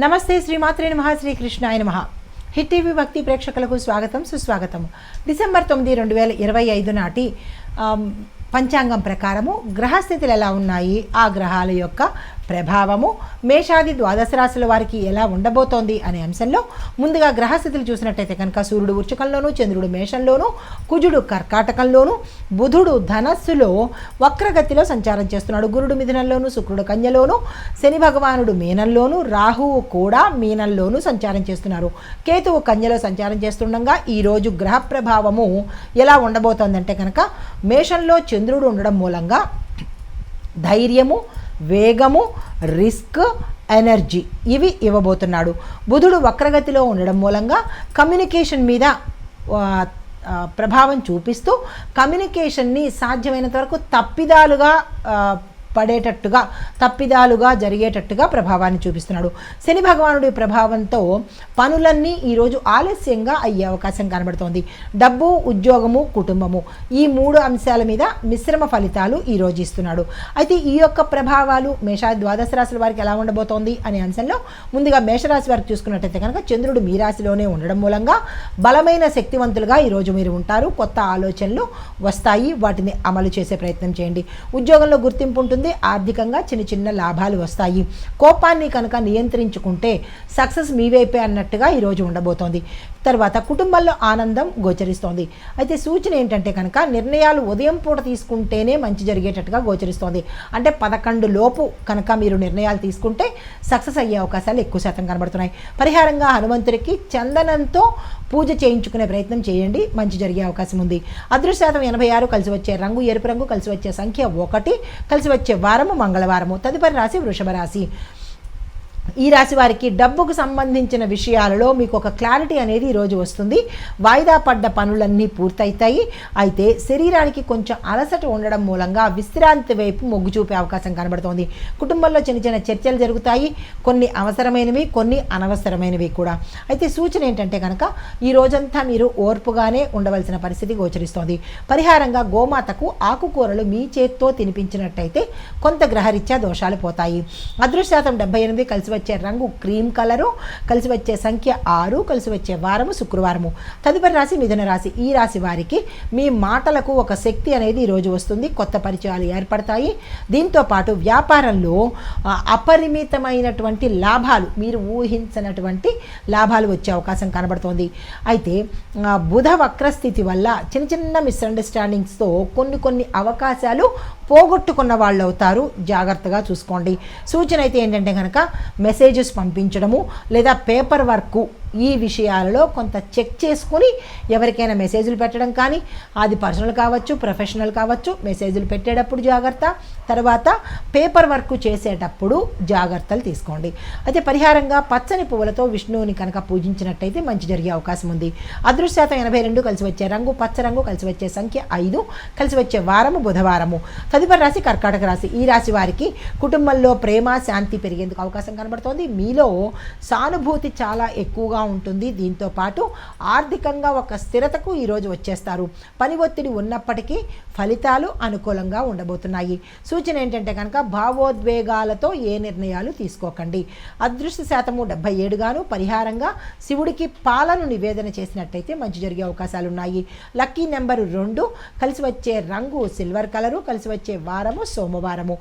నమస్తే శ్రీమాత్రే నమః శ్రీకృష్ణాయ నమః. హిట్ టీవీ భక్తి ప్రేక్షకులకు స్వాగతం సుస్వాగతం. డిసెంబర్ 9, 2025 నాటి పంచాంగం ప్రకారము గ్రహస్థితులు ఎలా ఉన్నాయి, ఆ గ్రహాల యొక్క ప్రభావము మేషాది ద్వాదశ రాశుల వారికి ఎలా ఉండబోతోంది అనే అంశంలో ముందుగా గ్రహస్థితులు చూసినట్టయితే కనుక సూర్యుడు వృశ్చికంలోను, చంద్రుడు మేషంలోను, కుజుడు కర్కాటకంలోను, బుధుడు ధనస్సులో వక్రగతిలో సంచారం చేస్తున్నాడు. గురుడు మిథునంలోను, శుక్రుడు కన్యలోను, శని భగవానుడు మీనంలోను, రాహువు కూడా మీనంలోను సంచారం చేస్తున్నారు. కేతువు కన్యలో సంచారం చేస్తుండగా ఈరోజు గ్రహ ప్రభావము ఎలా ఉండబోతోందంటే కనుక మేషంలో చంద్రుడు ఉండడం మూలంగా ధైర్యము, వేగము, రిస్క్, ఎనర్జీ ఇవి ఇవ్వబోతున్నాడు. బుధుడు వక్రగతిలో ఉండడం మూలంగా కమ్యూనికేషన్ మీద ప్రభావం చూపిస్తూ కమ్యూనికేషన్ని సాధ్యమైనంత వరకు తప్పిదాలుగా జరిగేటట్టుగా ప్రభావాన్ని చూపిస్తున్నాడు. శని భగవానుడి ప్రభావంతో పనులన్నీ ఈరోజు ఆలస్యంగా అయ్యే అవకాశం కనబడుతోంది. డబ్బు, ఉద్యోగము, కుటుంబము ఈ 3 అంశాల మీద మిశ్రమ ఫలితాలు ఈరోజు ఇస్తున్నాడు. అయితే ఈ యొక్క ప్రభావాలు ద్వాదశ రాశుల వారికి ఎలా ఉండబోతోంది అనే అంశంలో ముందుగా మేషరాశి వారికి చూసుకున్నట్టయితే కనుక చంద్రుడు మీ రాశిలోనే ఉండడం మూలంగా బలమైన శక్తివంతులుగా ఈరోజు మీరు ఉంటారు. కొత్త ఆలోచనలు వస్తాయి, వాటిని అమలు చేసే ప్రయత్నం చేయండి. ఉద్యోగంలో గుర్తింపు ఉంటుంది, ఆర్థికంగా చిన్న చిన్న లాభాలు వస్తాయి. కోపాన్ని కనుక నియంత్రించుకుంటే సక్సెస్ మీ వైపే అన్నట్టుగా ఈరోజు ఉండబోతోంది. తర్వాత కుటుంబంలో ఆనందం గోచరిస్తోంది. అయితే సూచన ఏంటంటే కనుక నిర్ణయాలు ఉదయం పూట తీసుకుంటేనే మంచి జరిగేటట్టుగా గోచరిస్తోంది. అంటే 11 లోపు కనుక మీరు నిర్ణయాలు తీసుకుంటే సక్సెస్ అయ్యే అవకాశాలు ఎక్కువ శాతం కనబడుతున్నాయి. పరిహారంగా హనుమంతుడికి చందనంతో పూజ చేయించుకునే ప్రయత్నం చేయండి, మంచి జరిగే అవకాశం ఉంది. అదృష్టశాతం 86, కలిసి వచ్చే రంగు ఎరుపు రంగు, కలిసి వచ్చే సంఖ్య 1, కలిసి వచ్చే వారము మంగళవారము. తదుపరి రాశి వృషభ రాశి. ఈ రాశి వారికి డబ్బుకు సంబంధించిన విషయాలలో మీకు ఒక క్లారిటీ అనేది ఈరోజు వస్తుంది. వాయిదా పడ్డ పనులన్నీ పూర్తవుతాయి. అయితే శరీరానికి కొంచెం అలసట ఉండడం మూలంగా విశ్రాంతి వైపు మొగ్గు చూపే అవకాశం కనబడుతోంది. కుటుంబంలో చిన్న చిన్న చర్చలు జరుగుతాయి, కొన్ని అవసరమైనవి, కొన్ని అనవసరమైనవి కూడా. అయితే సూచన ఏంటంటే కనుక ఈ రోజంతా మీరు ఓర్పుగానే ఉండవలసిన పరిస్థితి గోచరిస్తోంది. పరిహారంగా గోమాతకు ఆకుకూరలు మీ చేత్తో తినిపించినట్టయితే కొంత గ్రహరీత్యా దోషాలు పోతాయి. అదృష్టశాతం 78, కలిసి వచ్చే రంగు క్రీమ్ కలరు, కలిసి వచ్చే సంఖ్య 6, కలిసి వచ్చే వారము శుక్రవారము. తదుపరి రాశి మిథున రాశి. ఈ రాశి వారికి మీ మాటలకు ఒక శక్తి అనేది ఈరోజు వస్తుంది. కొత్త పరిచయాలు ఏర్పడతాయి. దీంతో పాటు వ్యాపారంలో అపరిమితమైనటువంటి లాభాలు, మీరు ఊహించినటువంటి లాభాలు వచ్చే అవకాశం కనబడుతోంది. అయితే బుధ వక్రస్థితి వల్ల చిన్న చిన్న మిస్అండర్స్టాండింగ్స్తో కొన్ని అవకాశాలు పోగొట్టుకున్న వాళ్ళు అవుతారు. జాగ్రత్తగా చూసుకోండి. సూచన అయితే ఏంటంటే కనుక మెసేజెస్ పంపించడము లేదా పేపర్ వర్క్ ఈ విషయాలలో కొంత చెక్ చేసుకుని ఎవరికైనా మెసేజ్లు పెట్టడం కానీ, అది పర్సనల్ కావచ్చు, ప్రొఫెషనల్ కావచ్చు, మెసేజ్లు పెట్టేటప్పుడు జాగ్రత్త, తర్వాత పేపర్ వర్క్ చేసేటప్పుడు జాగ్రత్తలు తీసుకోండి. అయితే పరిహారంగా పచ్చని పువ్వులతో విష్ణువుని కనుక పూజించినట్టయితే మంచి జరిగే అవకాశం ఉంది. అదృష్టశాతం 82, కలిసి వచ్చే రంగు పచ్చ రంగు, కలిసి వచ్చే సంఖ్య 5, కలిసి వచ్చే వారము బుధవారము. తదుపరి రాశి కర్కాటక రాశి. ఈ రాశి వారికి కుటుంబంలో ప్రేమ, శాంతి పెరిగేందుకు అవకాశం కనబడుతోంది. మీలో సానుభూతి చాలా ఎక్కువగా ఉంటుంది. దీంతో పాటు ఆర్థికంగా ఒక స్థిరతకు ఈరోజు వచ్చేస్తారు. పని ఒత్తిడి ఉన్నప్పటికీ ఫలితాలు అనుకూలంగా ఉండబోతున్నాయి. సూచన ఏంటంటే కనుక భావోద్వేగాలతో ఏ నిర్ణయాలు తీసుకోకండి. అదృష్ట శాతము 77 గాను, పరిహారంగా శివుడికి పాలను నివేదన చేసినట్టయితే మంచి జరిగే అవకాశాలు ఉన్నాయి. లక్కీ నెంబరు 2, కలిసి వచ్చే రంగు సిల్వర్ కలరు, కలిసి వచ్చే వారము సోమవారము.